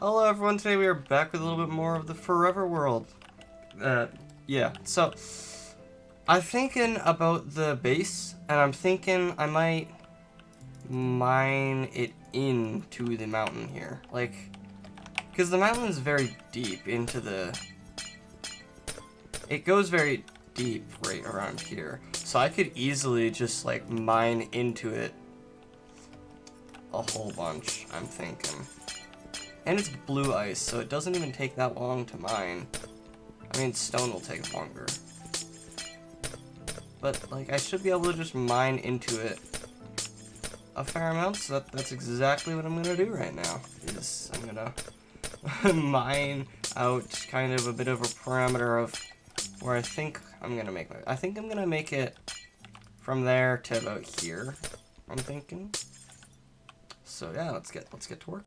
Hello everyone, today we are back with a little bit more of the Forever World. Yeah, so, I'm thinking about the base, and I'm thinking I might mine it into the mountain here. Like, because the mountain is very deep into the... It goes very deep right around here. So I could easily just, like, mine into it a whole bunch, I'm thinking. And it's blue ice, so it doesn't even take that long to mine. I mean, stone will take longer. But, like, I should be able to just mine into it a fair amount, so that's exactly what I'm gonna do right now. Is I'm gonna mine out kind of a bit of a parameter of where I think I'm gonna make I think I'm gonna make it from there to about here, I'm thinking. So yeah, let's get to work.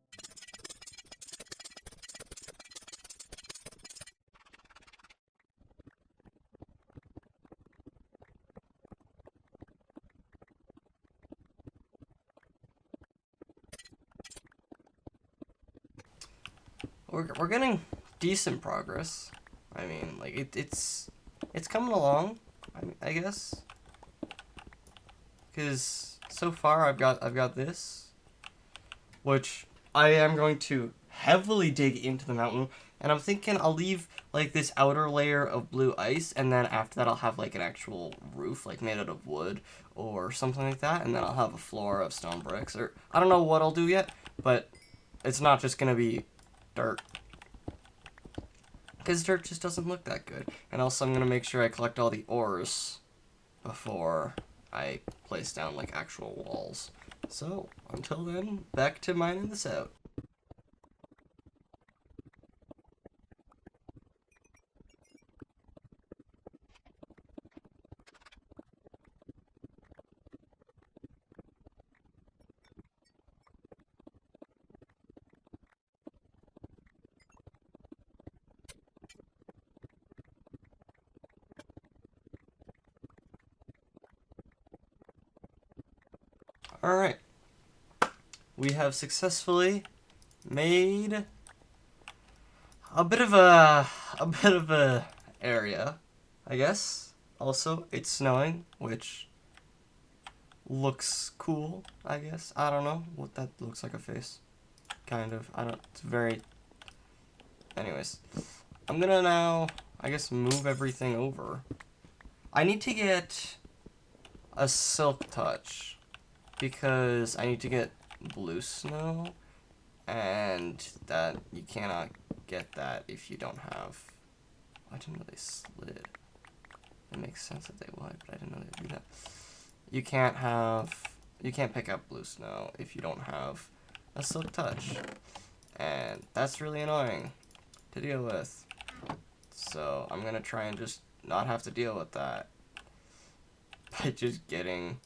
We're getting decent progress. I mean, like it's coming along. I guess, because so far I've got this, which I am going to heavily dig into the mountain, and I'm thinking I'll leave like this outer layer of blue ice, and then after that I'll have like an actual roof, like made out of wood or something like that, and then I'll have a floor of stone bricks, or I don't know what I'll do yet, but it's not just gonna be dirt. Because dirt just doesn't look that good. And also I'm going to make sure I collect all the ores before I place down like actual walls. So, until then, back to mining this out. Alright. We have successfully made a bit of a area, I guess. Also, it's snowing, which looks cool, I guess. I don't know what that looks like a face. Kind of. I don't, it's very... Anyways. I'm gonna now, I guess, move everything over. I need to get a silk touch because I need to get blue snow, and that you cannot get that if you don't have... I didn't know they slid. It makes sense that they would, but I didn't know they'd do that. You can't pick up blue snow if you don't have a silk touch, and that's really annoying to deal with. So I'm gonna try and just not have to deal with that by just getting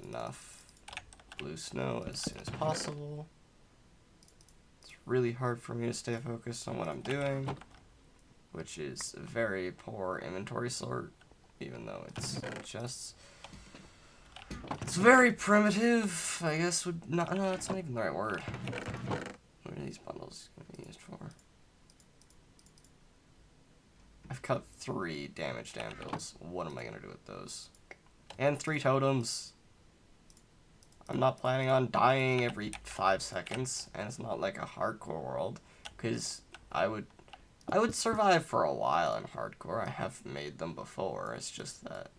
enough blue snow as soon as possible. It's really hard for me to stay focused on what I'm doing, which is a very poor inventory sort, even though it's just... It's very primitive, I guess. No, that's not even the right word. What are these bundles going to be used for? I've cut 3 damaged anvils. What am I going to do with those? And 3 totems. I'm not planning on dying every 5 seconds, and it's not like a hardcore world, because I would survive for a while in hardcore. I have made them before. It's just that,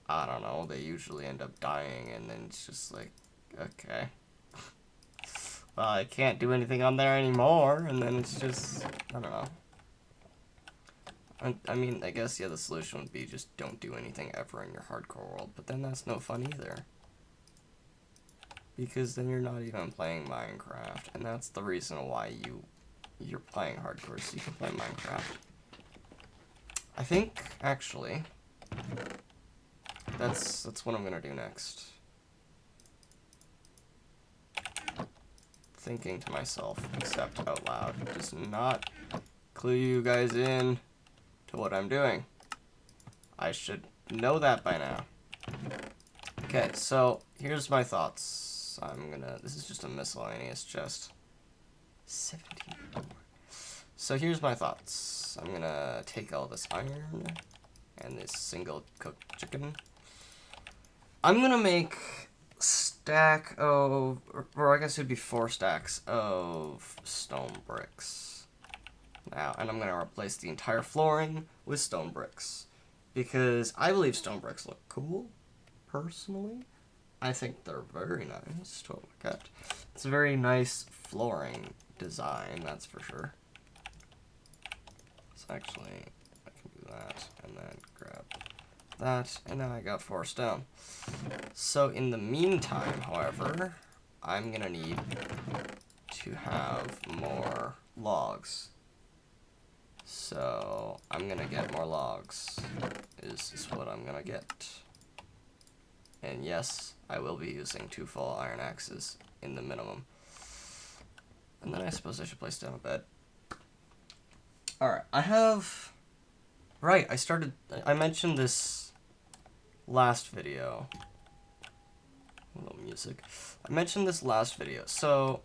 I don't know, they usually end up dying, and then it's just like, okay. Well, I can't do anything on there anymore, and then it's just, I don't know. I mean, I guess, yeah, the solution would be just don't do anything ever in your hardcore world, but then that's no fun either. Because then you're not even playing Minecraft, and that's the reason why you're playing hardcore, so you can play Minecraft. I think, actually, that's what I'm gonna do next. Thinking to myself, except out loud, does not clue you guys in to what I'm doing. I should know that by now. Okay, so here's my thoughts. bricks. This is just a miscellaneous chest. 17. So here's my thoughts. I'm gonna take all this iron and this single cooked chicken. I'm gonna make stack of, or I guess it'd be 4 stacks of stone bricks. Now, and I'm gonna replace the entire flooring with stone bricks. Because I believe stone bricks look cool, personally. I think they're very nice to look at. It's a very nice flooring design, that's for sure. So actually, I can do that, and then grab that, and now I got 4 stone. So in the meantime, however, I'm gonna need to have more logs. So I'm gonna get more logs, is what I'm gonna get. And yes, I will be using 2 full iron axes in the minimum. And then I suppose I should place down a bed. Alright, I mentioned this last video. A little music. I mentioned this last video. So,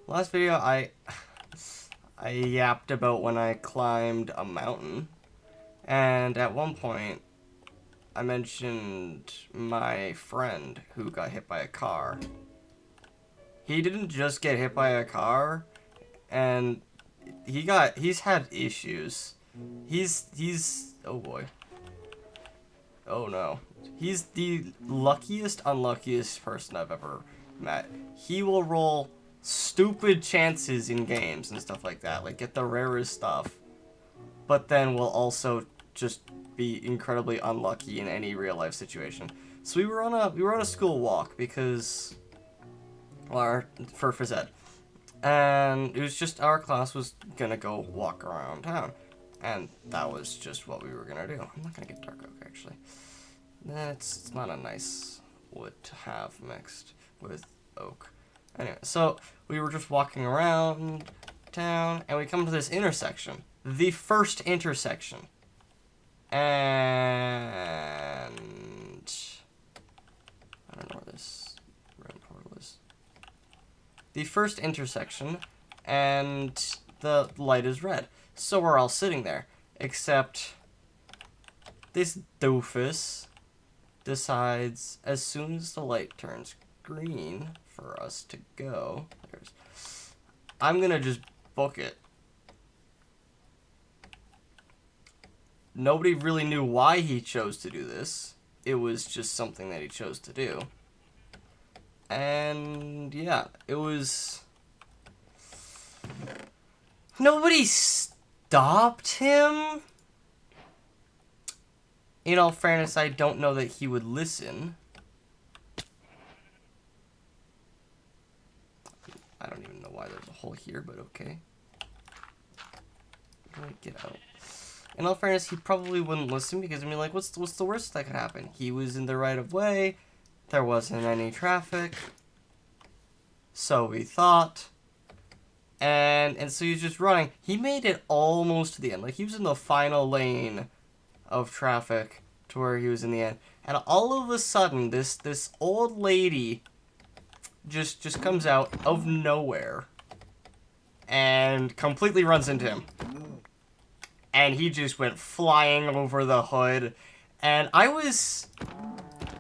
last video I yapped about when I climbed a mountain. And at one point, I mentioned my friend who got hit by a car. He didn't just get hit by a car, and he's had issues. Oh boy. Oh no. He's the unluckiest person I've ever met. He will roll stupid chances in games and stuff like that, like get the rarest stuff, but then will also just be incredibly unlucky in any real life situation. So we were on a school walk because for phys ed, and it was just our class was gonna go walk around town, and that was just what we were gonna do. I'm not gonna get dark oak actually. It's not a nice wood to have mixed with oak. Anyway, so we were just walking around town, and we come to this intersection, the first intersection. And I don't know where this room portal is. The first intersection, and the light is red. So we're all sitting there, except this doofus decides as soon as the light turns green for us to go, I'm gonna just book it. Nobody really knew why he chose to do this. It was just something that he chose to do. And yeah, it was... Nobody stopped him. In all fairness, I don't know that he would listen. I don't even know why there's a hole here, but okay. How do I get out? In all fairness, he probably wouldn't listen because I mean, like, what's the worst that could happen? He was in the right of way. There wasn't any traffic. So we thought. And so he was just running. He made it almost to the end. Like, he was in the final lane of traffic to where he was in the end. And all of a sudden, this old lady just comes out of nowhere and completely runs into him. And he just went flying over the hood, and I was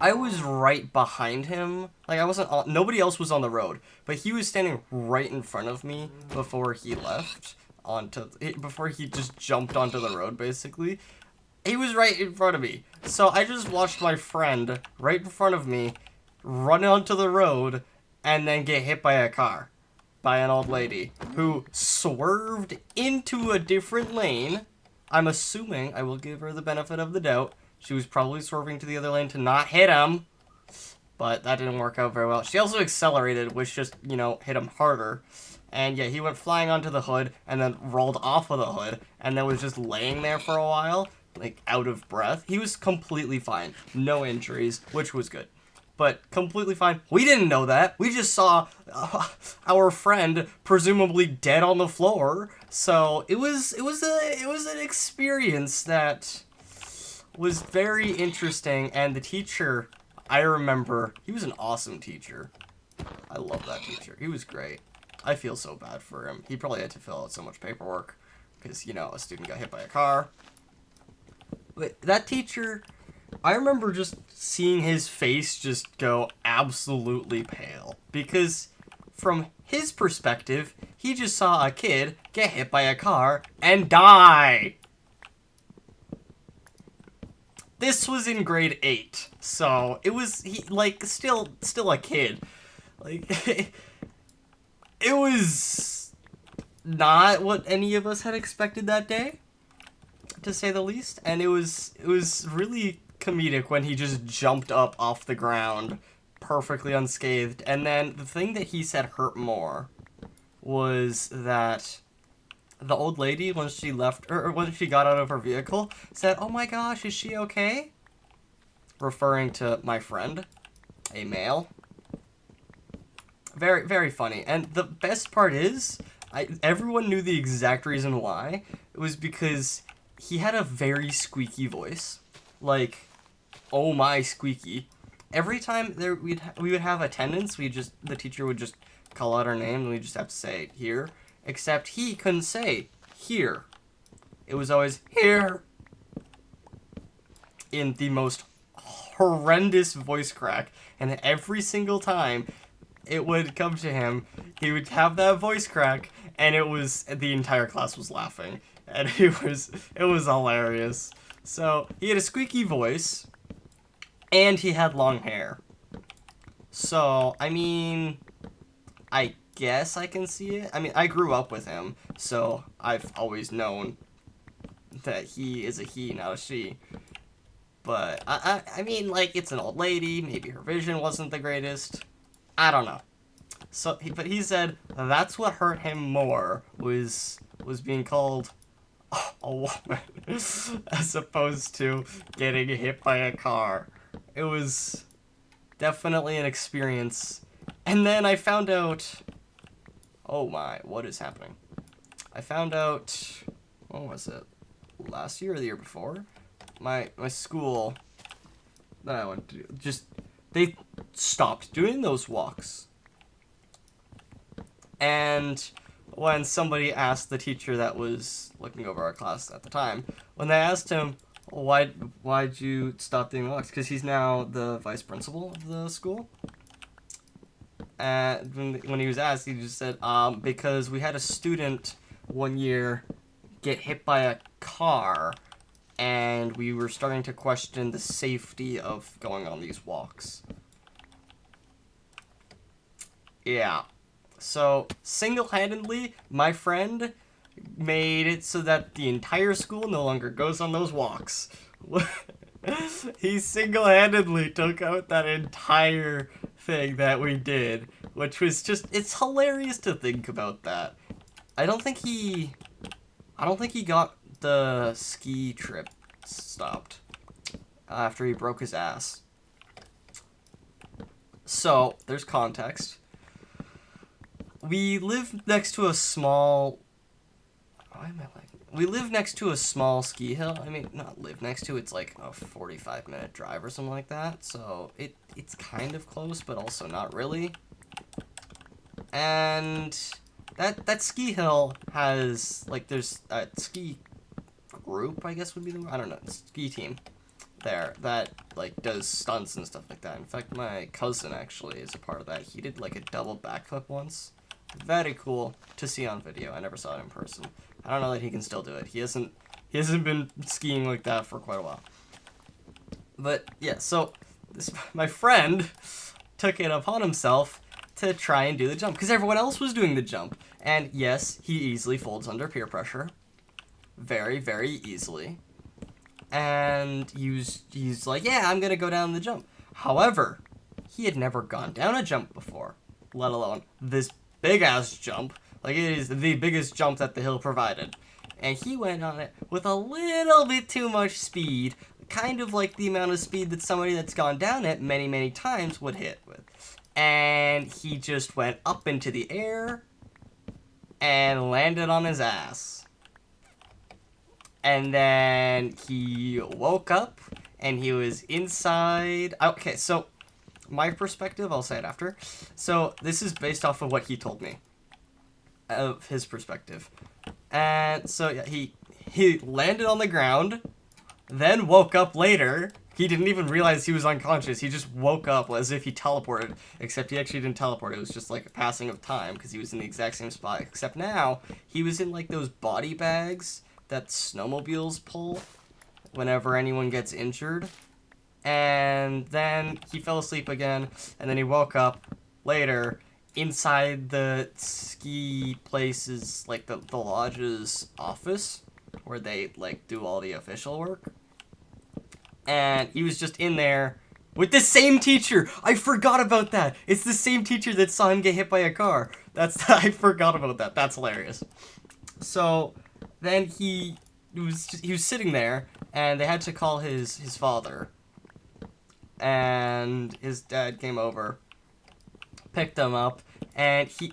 right behind him. Like, nobody else was on the road, but he was standing right in front of me before he left before he just jumped onto the road, basically. He was right in front of me. So I just watched my friend right in front of me run onto the road and then get hit by a car by an old lady who swerved into a different lane. I'm assuming, I will give her the benefit of the doubt, she was probably swerving to the other lane to not hit him, but that didn't work out very well. She also accelerated, which just, hit him harder. And yeah, he went flying onto the hood and then rolled off of the hood and then was just laying there for a while, like out of breath. He was completely fine. No injuries, which was good. But completely fine. We didn't know that. We just saw our friend presumably dead on the floor. So it was an experience that was very interesting, and the teacher I remember he was an awesome teacher. I love that teacher. He was great. I feel so bad for him. He probably had to fill out so much paperwork because, you know, a student got hit by a car. But that teacher, I remember just seeing his face just go absolutely pale because from his perspective, he just saw a kid get hit by a car and die. This was in grade 8, so it was still a kid. Like it was not what any of us had expected that day, to say the least, and it was really comedic when he just jumped up off the ground perfectly unscathed. And then the thing that he said hurt more was that the old lady, when she left, or when she got out of her vehicle, said, "Oh my gosh, is she okay?" Referring to my friend, a male. Very, very funny. And the best part is, everyone knew the exact reason why. It was because he had a very squeaky voice. Like, oh my squeaky. Every time we would have attendance, the teacher would just call out our name and we just have to say here. Except he couldn't say here. It was always here. In the most horrendous voice crack. And every single time it would come to him, he would have that voice crack, and the entire class was laughing. And it was hilarious. So he had a squeaky voice, and he had long hair. So, I mean, I guess I can see it. I mean, I grew up with him, so I've always known that he is a he, not a she. But, I mean, like, it's an old lady, maybe her vision wasn't the greatest. I don't know. So, but he said that's what hurt him more, was being called a woman, as opposed to getting hit by a car. It was definitely an experience. And then I found out, oh my, what is happening? I found out, what was it? Last year or the year before? My school that I went to, they stopped doing those walks. And when somebody asked the teacher that was looking over our class at the time, when they asked him, why'd you stop doing walks? Because he's now the vice principal of the school. And when he was asked, he just said, because we had a student one year get hit by a car, and we were starting to question the safety of going on these walks. Yeah. So, single-handedly, my friend made it so that the entire school no longer goes on those walks. He single-handedly took out that entire thing that we did, which was it's hilarious to think about that. I don't think he got the ski trip stopped after he broke his ass. So, there's context. We live next to a small... We live next to a small ski hill. I mean, not live next to, it's like a 45-minute drive or something like that. So, it's kind of close, but also not really. And that ski hill has, like, there's a ski group, I guess would be the... I don't know, ski team there that, like, does stunts and stuff like that. In fact, my cousin actually is a part of that. He did, like, a double backflip once. Very cool to see on video. I never saw it in person. I don't know that he can still do it. He hasn't been skiing like that for quite a while. But yeah, so my friend took it upon himself to try and do the jump because everyone else was doing the jump. And yes, he easily folds under peer pressure. Very, very easily. And he's like, yeah, I'm gonna go down the jump. However, he had never gone down a jump before, let alone this big-ass jump. Like, it is the biggest jump that the hill provided. And he went on it with a little bit too much speed, kind of like the amount of speed that somebody that's gone down it many, many times would hit with. And he just went up into the air and landed on his ass. And then he woke up and he was inside. Okay, so my perspective, I'll say it after. So this is based off of what he told me, of his perspective. And so yeah, he landed on the ground, then woke up later. He didn't even realize he was unconscious. He just woke up as if he teleported, except he actually didn't teleport. It was just like a passing of time because he was in the exact same spot. Except now, he was in like those body bags that snowmobiles pull whenever anyone gets injured. And then he fell asleep again, and then he woke up later inside the ski place's, like the lodge's office, where they like do all the official work. And he was just in there with the same teacher. I forgot about that. It's the same teacher that saw him get hit by a car. I forgot about that. That's hilarious. So then he was sitting there, and they had to call his father. And his dad came over, picked him up, and he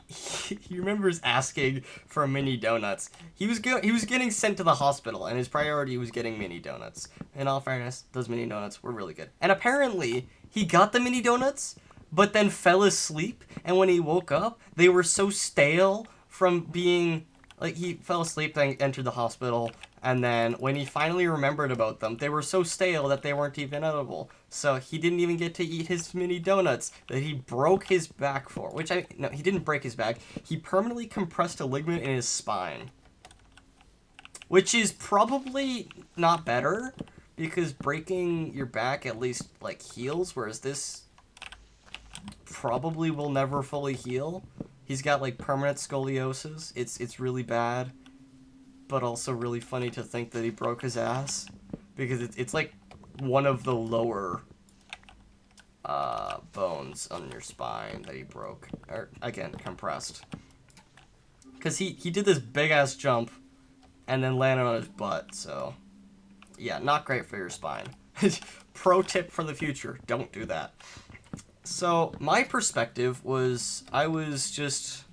remembers asking for mini donuts. He was getting sent to the hospital, and his priority was getting mini donuts. In all fairness, those mini donuts were really good. And apparently, he got the mini donuts, but then fell asleep, and when he woke up, they were so stale from being... Like, he fell asleep, then entered the hospital, and then when he finally remembered about them, they were so stale that they weren't even edible. So he didn't even get to eat his mini donuts that he broke his back for. No, he didn't break his back. He permanently compressed a ligament in his spine. Which is probably not better, because breaking your back at least, like, heals, whereas this probably will never fully heal. He's got, like, permanent scoliosis. It's really bad, but also really funny to think that he broke his ass, because it's like one of the lower bones on your spine that he broke, or again compressed, because he did this big ass jump and then landed on his butt. So yeah, not great for your spine. Pro tip for the future: don't do that. So my perspective was, I was just...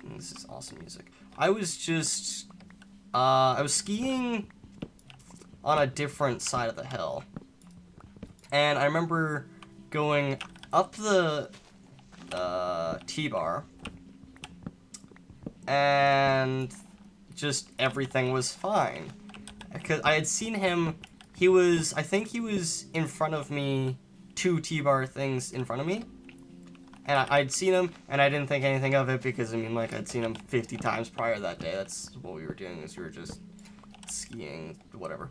This is awesome music. I was skiing on a different side of the hill. And I remember going up the T-bar, and just everything was fine. Because I had seen him, I think he was in front of me, 2 T-bar things in front of me. And I'd seen him, and I didn't think anything of it, because, I mean, like, I'd seen him 50 times prior that day. That's what we were doing, is we were just skiing, whatever.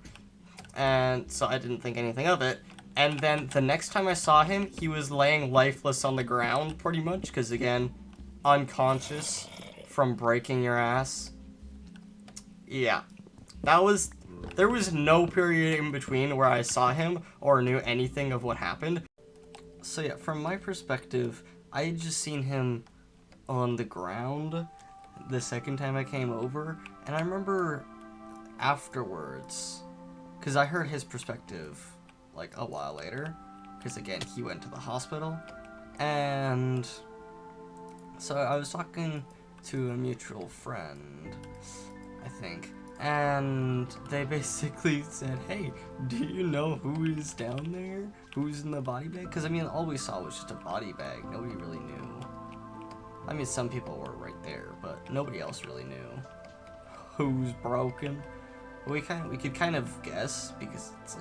And so I didn't think anything of it. And then the next time I saw him, he was laying lifeless on the ground, pretty much, because, again, unconscious from breaking your ass. Yeah. There was no period in between where I saw him or knew anything of what happened. So yeah, from my perspective, I had just seen him on the ground the second time I came over, and I remember afterwards, because I heard his perspective like a while later, because again, he went to the hospital, and so I was talking to a mutual friend, I think, and they basically said, hey, do you know who is down there? Who's in the body bag? Because, I mean, all we saw was just a body bag. Nobody really knew. I mean, some people were right there, but nobody else really knew who's broken. We could kind of guess, because it's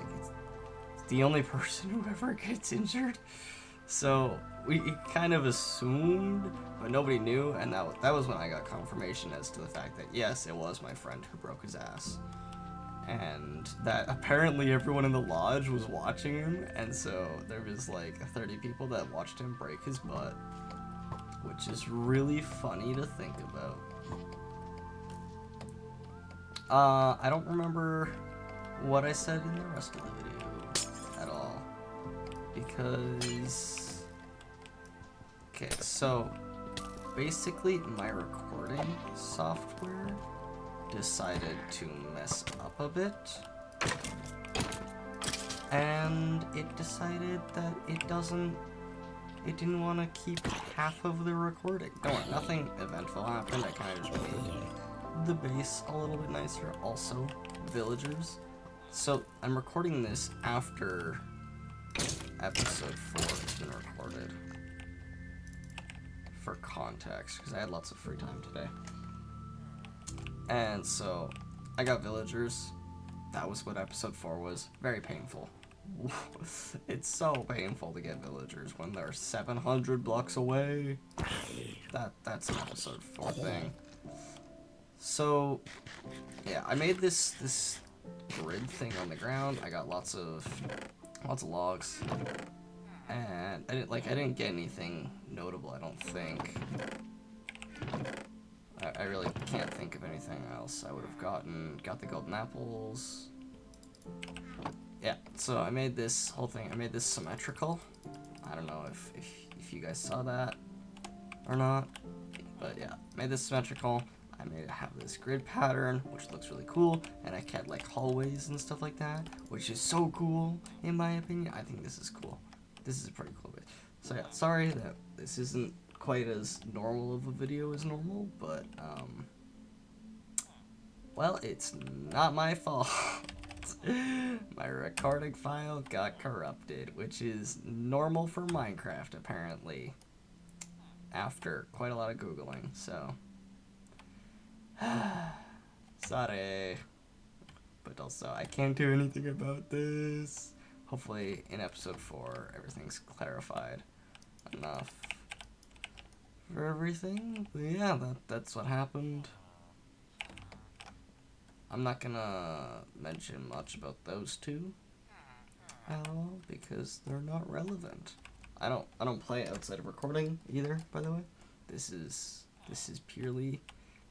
the only person who ever gets injured. So we kind of assumed, but nobody knew, and that was when I got confirmation as to the fact that yes, it was my friend who broke his ass, and that apparently everyone in the lodge was watching him, and so there was like 30 people that watched him break his butt, which is really funny to think about. I don't remember what I said in the rest of the video at all, because, okay, so basically my recording software decided to mess up a bit, and it decided that it didn't want to keep half of the recording. Don't worry, nothing eventful happened. I kind of just made the base a little bit nicer, also villagers. So I'm recording this after episode 4 has been recorded. For context, because I had lots of free time today. And so, I got villagers. That was what episode 4 was. Very painful. It's so painful to get villagers when they're 700 blocks away. That's an episode 4 thing. So, yeah, I made this grid thing on the ground. I got lots of logs, and I didn't get anything notable. I don't think. I really can't think of anything else. I would have got the golden apples. Yeah, so I made this whole thing. I made this symmetrical. I don't know if you guys saw that or not, but yeah, made this symmetrical. I made it have this grid pattern, which looks really cool, and I kept like hallways and stuff like that, which is so cool in my opinion. I think this is cool. This is a pretty cool bit. So yeah, sorry that this isn't quite as normal of a video as normal, but well, it's not my fault. My recording file got corrupted, which is normal for Minecraft apparently, after quite a lot of Googling, so sorry. But also, I can't do anything about this. Hopefully, in episode 4, everything's clarified enough for everything. But yeah, that's what happened. I'm not gonna mention much about those two at all because they're not relevant. I don't play outside of recording either, by the way. This is purely,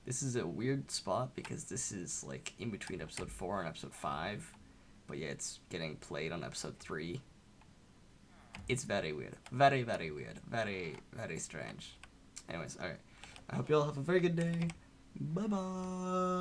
this is a weird spot because this is like in between episode 4 and episode 5, but yeah, it's getting played on episode 3. It's very weird. Very, very weird. Very, very strange. Anyways, alright. I hope you all have a very good day. Bye-bye.